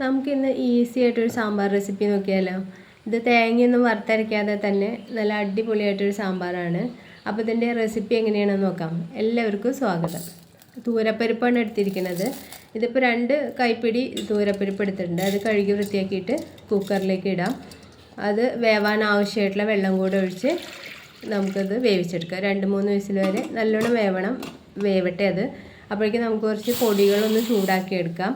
നമുക്കിന്ന് ഈസി ആയിട്ടൊരു സാമ്പാർ റെസിപ്പി നോക്കിയാലോ. ഇത് തേങ്ങയൊന്നും വറുത്തരയ്ക്കാതെ തന്നെ നല്ല അടിപൊളിയായിട്ടൊരു സാമ്പാറാണ്. അപ്പോൾ ഇതിൻ്റെ റെസിപ്പി എങ്ങനെയാണെന്ന് നോക്കാം. എല്ലാവർക്കും സ്വാഗതം. തൂരപ്പരിപ്പാണ് എടുത്തിരിക്കുന്നത്. ഇതിപ്പോൾ 2 കൈപ്പിടി തൂരപ്പരിപ്പ് എടുത്തിട്ടുണ്ട്. അത് കഴുകി വൃത്തിയാക്കിയിട്ട് കുക്കറിലേക്ക് ഇടാം. അത് വേവാൻ ആവശ്യമായിട്ടുള്ള വെള്ളം കൂടെ ഒഴിച്ച് നമുക്കത് വേവിച്ചെടുക്കാം. 2-3 വിസിൽ വരെ നല്ലോണം വേവട്ടെ അത്. അപ്പോഴേക്കും നമുക്ക് കുറച്ച് പൊടികളൊന്ന് ചൂടാക്കി എടുക്കാം.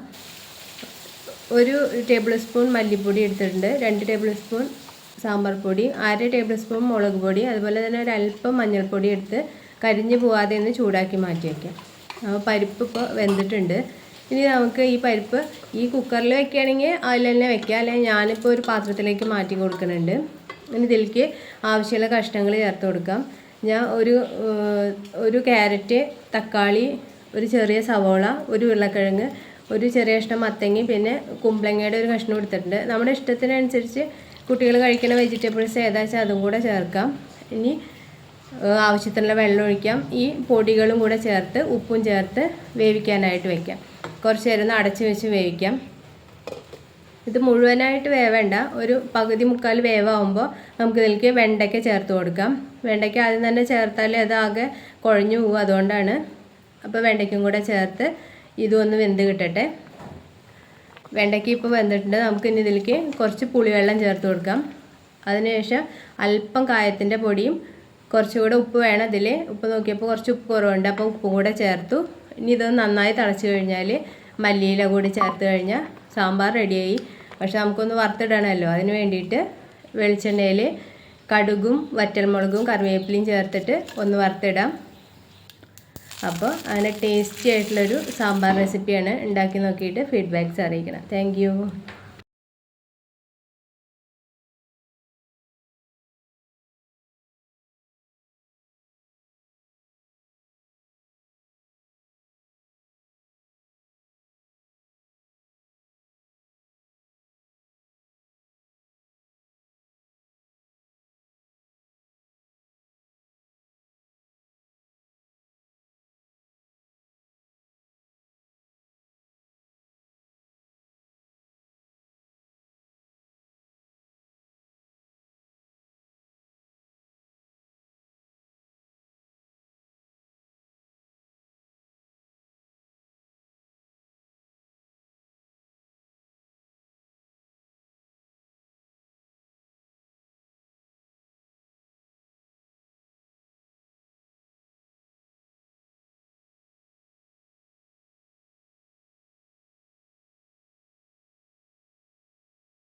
1 ടേബിൾ സ്പൂൺ മല്ലിപ്പൊടി എടുത്തിട്ടുണ്ട്, 2 ടേബിൾ സ്പൂൺ സാമ്പാർ പൊടി, 1/2 ടേബിൾ സ്പൂൺ മുളക് പൊടി, അതുപോലെ തന്നെ ഒരല്പം മഞ്ഞൾപ്പൊടി എടുത്ത് കരിഞ്ഞു പോവാതെ ഒന്ന് ചൂടാക്കി മാറ്റി വയ്ക്കാം. അപ്പോൾ പരിപ്പ് ഇപ്പോൾ വെന്തിട്ടുണ്ട്. ഇനി നമുക്ക് ഈ പരിപ്പ് ഈ കുക്കറിൽ വെക്കുകയാണെങ്കിൽ അതിൽ തന്നെ വെക്കാം, അല്ലെങ്കിൽ ഞാനിപ്പോൾ ഒരു പാത്രത്തിലേക്ക് മാറ്റി കൊടുക്കുന്നുണ്ട്. ഇനി ഇതിലേക്ക് ആവശ്യമുള്ള കഷ്ണങ്ങൾ ചേർത്ത് കൊടുക്കാം. ഞാൻ ഒരു ക്യാരറ്റ്, തക്കാളി, ഒരു ചെറിയ സവോള, ഒരു ഉരുളക്കിഴങ്ങ്, ഒരു ചെറിയ കഷ്ണം മത്തങ്ങി, പിന്നെ കുമ്പളങ്ങയുടെ ഒരു കഷ്ണം എടുത്തിട്ടുണ്ട്. നമ്മുടെ ഇഷ്ടത്തിനനുസരിച്ച് കുട്ടികൾ കഴിക്കുന്ന വെജിറ്റബിൾസ് ഏതാ വെച്ചാൽ അതും കൂടെ ചേർക്കാം. ഇനി ആവശ്യത്തിനുള്ള വെള്ളം ഒഴിക്കാം. ഈ പൊടികളും കൂടെ ചേർത്ത് ഉപ്പും ചേർത്ത് വേവിക്കാനായിട്ട് വെക്കാം. കുറച്ച് നേരം അടച്ച് വെച്ച് വേവിക്കാം. ഇത് മുഴുവനായിട്ട് വേവേണ്ട, ഒരു പകുതി മുക്കാൽ വേവാകുമ്പോൾ നമുക്ക് ഇതിലേക്ക് വെണ്ടയ്ക്ക ചേർത്ത് കൊടുക്കാം. വെണ്ടയ്ക്ക ആദ്യം തന്നെ ചേർത്താൽ അതാകെ കുഴഞ്ഞു പോകും, അതുകൊണ്ടാണ്. അപ്പോൾ വെണ്ടയ്ക്കും കൂടെ ചേർത്ത് ഇതൊന്ന് വെന്ത് കിട്ടട്ടെ. വെണ്ടയ്ക്ക് ഇപ്പോൾ വെന്തിട്ടുണ്ട്. നമുക്ക് ഇനി ഇതിലേക്ക് കുറച്ച് പുളിവെള്ളം ചേർത്ത് കൊടുക്കാം. അതിനുശേഷം അല്പം കായത്തിൻ്റെ പൊടിയും കുറച്ചുകൂടെ ഉപ്പ് വേണം ഇതിൽ. ഉപ്പ് നോക്കിയപ്പോൾ കുറച്ച് ഉപ്പ് കുറവുണ്ട്, അപ്പോൾ ഉപ്പും കൂടെ ചേർത്തു. ഇനി ഇതൊന്ന് നന്നായി തിളച്ച് കഴിഞ്ഞാൽ മല്ലിയില കൂടി ചേർത്ത് കഴിഞ്ഞാൽ സാമ്പാർ റെഡിയായി. പക്ഷെ നമുക്കൊന്ന് വറുത്തിടണമല്ലോ, അതിന് വേണ്ടിയിട്ട് വെളിച്ചെണ്ണയിൽ കടുകും വറ്റൽമുളകും കറിവേപ്പിലയും ചേർത്തിട്ട് ഒന്ന് വറുത്തിടാം. അപ്പോൾ അങ്ങനെ ടേസ്റ്റി ആയിട്ടുള്ളൊരു സാമ്പാർ റെസിപ്പിയാണ്. ഉണ്ടാക്കി നോക്കിയിട്ട് ഫീഡ്ബാക്ക്സ് അറിയിക്കണം. താങ്ക്